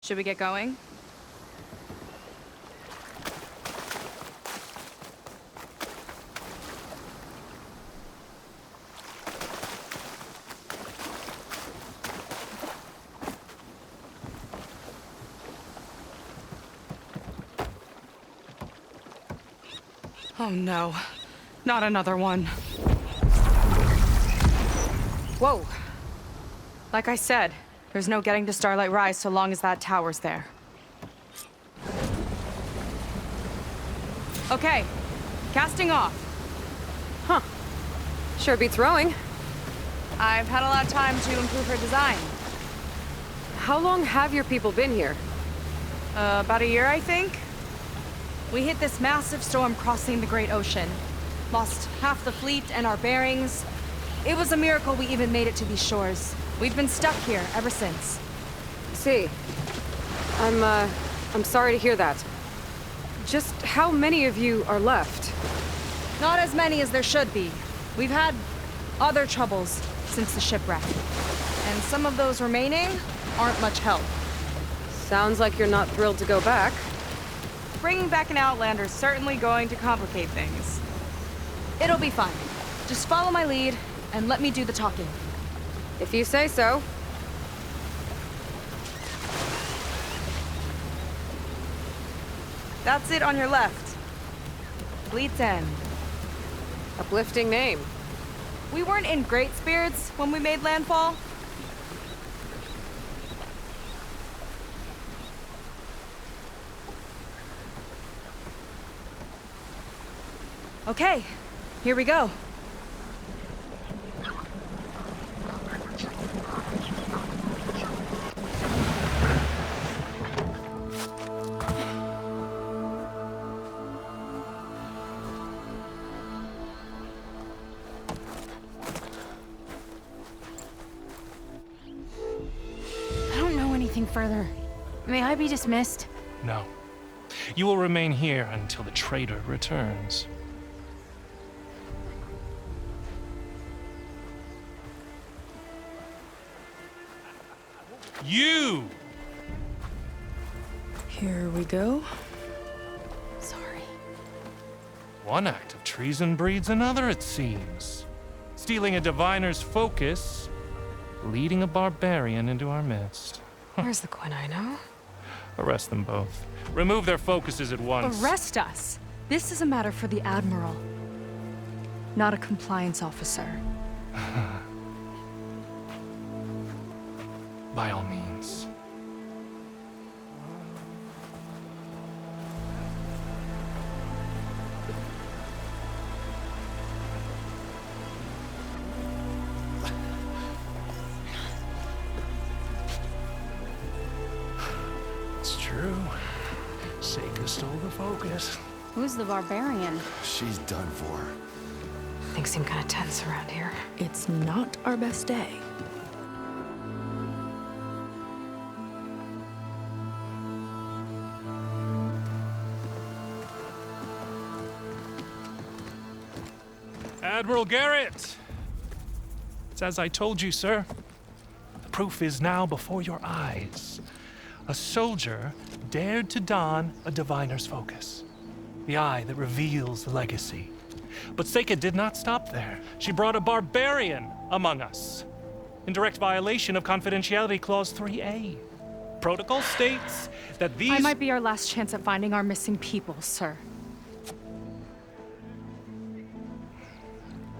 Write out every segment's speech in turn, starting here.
Should we get going? Oh no, not another one. Whoa. Like I said, there's no getting to Starlight Rise so long as that tower's there. Okay, casting off. Huh. Sure beats rowing. I've had a lot of time to improve her design. How long have your people been here? About a year, I think. We hit this massive storm crossing the Great Ocean. Lost half the fleet and our bearings. It was a miracle we even made it to these shores. We've been stuck here ever since. See. I'm sorry to hear that. Just how many of you are left? Not as many as there should be. We've had other troubles since the shipwreck. And some of those remaining aren't much help. Sounds like you're not thrilled to go back. Bringing back an Outlander is certainly going to complicate things. It'll be fine. Just follow my lead and let me do the talking. If you say so. That's it on your left. Fleet's End. Uplifting name. We weren't in great spirits when we made landfall. Okay, here we go. I don't know anything further. May I be dismissed? No. You will remain here until the traitor returns. You! Here we go. Sorry. One act of treason breeds another, it seems. Stealing a diviner's focus, leading a barbarian into our midst. Where's the Quen I know? Arrest them both. Remove their focuses at once. Arrest us. This is a matter for the Admiral, not a compliance officer. By all means. It's true. Seika stole the focus. Who's the barbarian? She's done for. Things seem kind of tense around here. It's not our best day. Admiral Garrett! It's as I told you, sir. The proof is now before your eyes. A soldier dared to don a diviner's focus. The eye that reveals the legacy. But Seika did not stop there. She brought a barbarian among us. In direct violation of Confidentiality Clause 3A. Protocol states that these... I might be our last chance at finding our missing people, sir.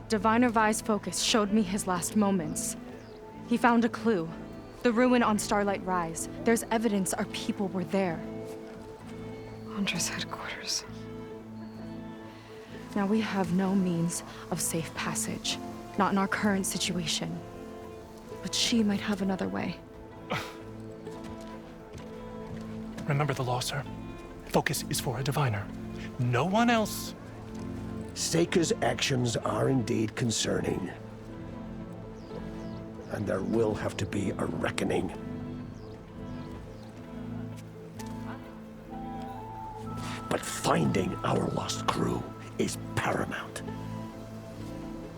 Diviner Vi's focus showed me his last moments. He found a clue. The ruin on Starlight Rise. There's evidence our people were there. Hunter's headquarters. Now we have no means of safe passage. Not in our current situation. But she might have another way. Remember the law, sir. Focus is for a diviner. No one else. Seika's actions are indeed concerning. And there will have to be a reckoning. But finding our lost crew is paramount.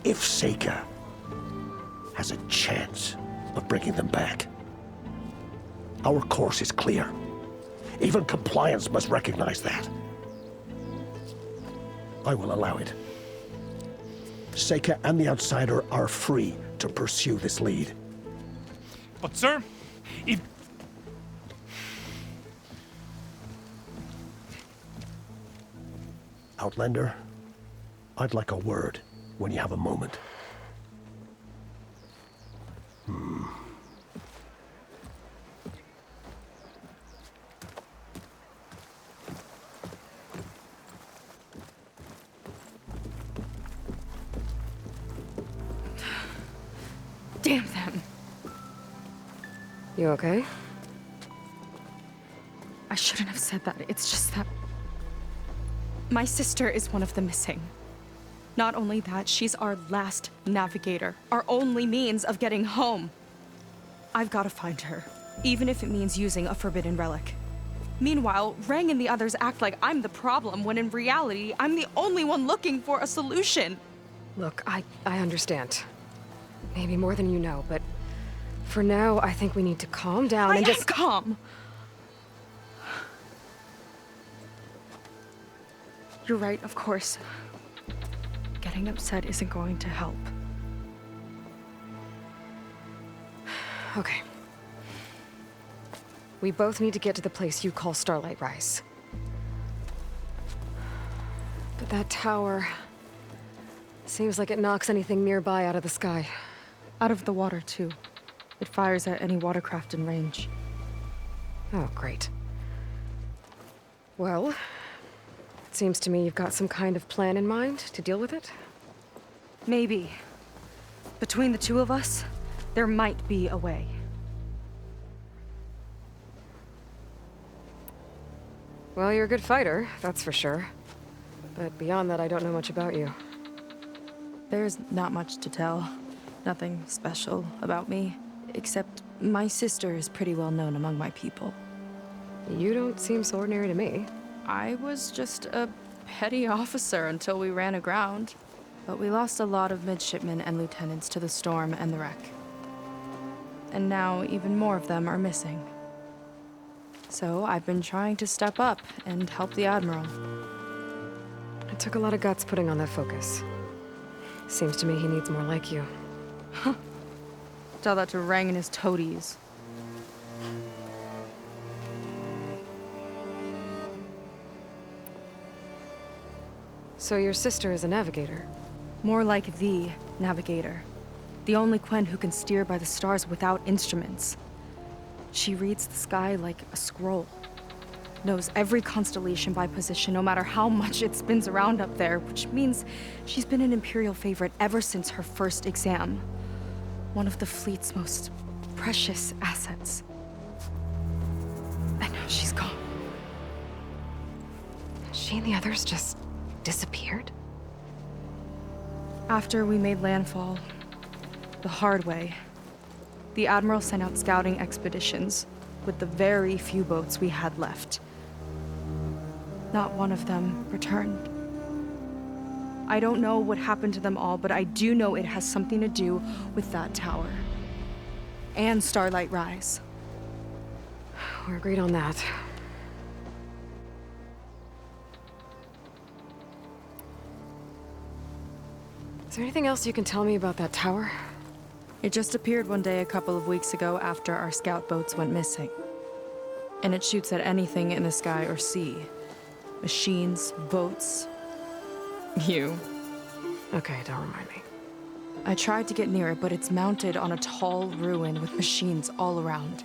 If Seika has a chance of bringing them back, Our course is clear. Even compliance must recognize that. I will allow it. Seika and the Outsider are free to pursue this lead. But, sir, if... Outlander, I'd like a word when you have a moment. Damn them. You okay? I shouldn't have said that. It's just that... my sister is one of the missing. Not only that, she's our last navigator. Our only means of getting home. I've got to find her. Even if it means using a forbidden relic. Meanwhile, Rang and the others act like I'm the problem, when in reality, I'm the only one looking for a solution. Look, I understand. Maybe more than you know, but for now, I think we need to calm down I and am just... calm. You're right, of course. Getting upset isn't going to help. Okay. We both need to get to the place you call Starlight Rise. But that tower... seems like it knocks anything nearby out of the sky. Out of the water, too. It fires at any watercraft in range. Oh, great. Well, it seems to me you've got some kind of plan in mind to deal with it. Maybe. Between the two of us, there might be a way. Well, you're a good fighter, that's for sure. But beyond that, I don't know much about you. There's not much to tell. Nothing special about me. Except my sister is pretty well known among my people. You don't seem so ordinary to me. I was just a petty officer until we ran aground. But we lost a lot of midshipmen and lieutenants to the storm and the wreck. And now even more of them are missing. So I've been trying to step up and help the Admiral. It took a lot of guts putting on that focus. Seems to me he needs more like you. Tell that to Rang and his toadies. So your sister is a navigator? More like the navigator. The only Quen who can steer by the stars without instruments. She reads the sky like a scroll. Knows every constellation by position, no matter how much it spins around up there, which means she's been an Imperial favorite ever since her first exam. One of the fleet's most precious assets. And now she's gone. She and the others just disappeared? After we made landfall, the hard way, the Admiral sent out scouting expeditions with the very few boats we had left. Not one of them returned. I don't know what happened to them all, but I do know it has something to do with that tower. And Starlight Rise. We're agreed on that. Is there anything else you can tell me about that tower? It just appeared one day a couple of weeks ago after our scout boats went missing. And it shoots at anything in the sky or sea. Machines, boats, you. Okay, don't remind me. I tried to get near it, but it's mounted on a tall ruin with machines all around.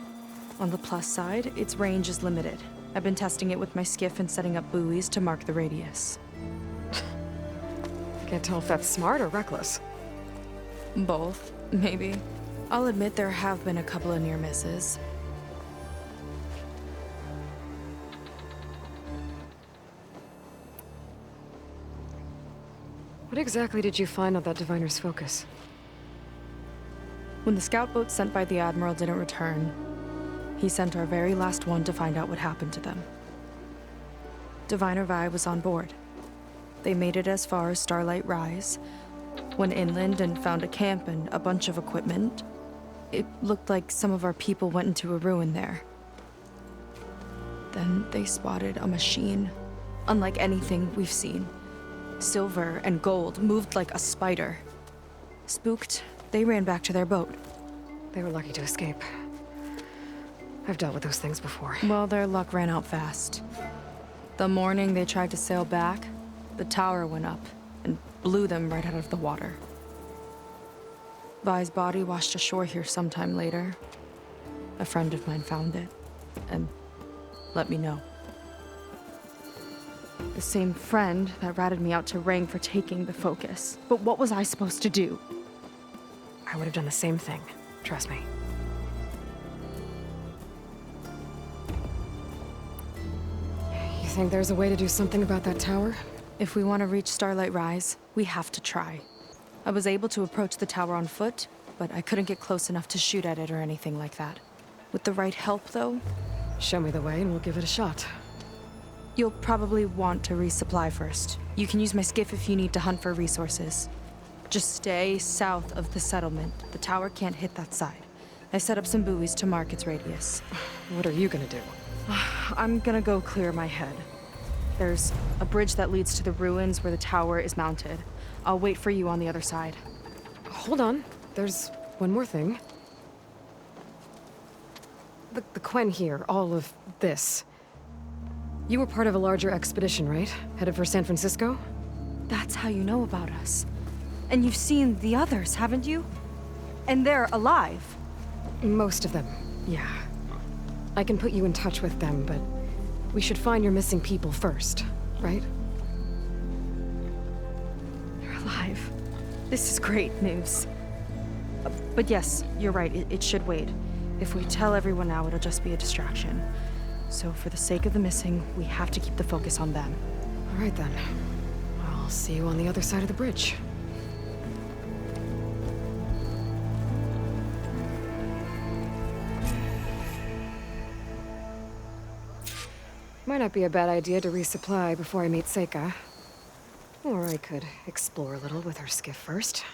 On the plus side, its range is limited. I've been testing it with my skiff and setting up buoys to mark the radius. Can't tell if that's smart or reckless. Both, maybe. I'll admit there have been a couple of near misses. What exactly did you find on that diviner's focus? When the scout boat sent by the Admiral didn't return, he sent our very last one to find out what happened to them. Diviner Vi was on board. They made it as far as Starlight Rise, went inland and found a camp and a bunch of equipment. It looked like some of our people went into a ruin there. Then they spotted a machine, unlike anything we've seen. Silver and gold moved like a spider. Spooked, they ran back to their boat. They were lucky to escape. I've dealt with those things before. Well, their luck ran out fast. The morning they tried to sail back, the tower went up and blew them right out of the water. Vi's body washed ashore here sometime later. A friend of mine found it and let me know. The same friend that ratted me out to Rang for taking the focus. But what was I supposed to do? I would have done the same thing. Trust me. You think there's a way to do something about that tower? If we want to reach Starlight Rise, we have to try. I was able to approach the tower on foot, but I couldn't get close enough to shoot at it or anything like that. With the right help, though, Show me the way and we'll give it a shot. you'll probably want to resupply first. You can use my skiff if you need to hunt for resources. Just stay south of the settlement. The tower can't hit that side. I set up some buoys to mark its radius. What are you gonna do? I'm gonna go clear my head. There's a bridge that leads to the ruins where the tower is mounted. I'll wait for you on the other side. Hold on. There's one more thing. The Quen here, all of this. You were part of a larger expedition, right? Headed for San Francisco? That's how you know about us. And you've seen the others, haven't you? And they're alive. Most of them, yeah. I can put you in touch with them, but we should find your missing people first, right? They're alive. This is great news. But yes, you're right, it should wait. If we tell everyone now, it'll just be a distraction. So for the sake of the missing, we have to keep the focus on them. All right then. I'll see you on the other side of the bridge. Might not be a bad idea to resupply before I meet Seika. Or I could explore a little with her skiff first.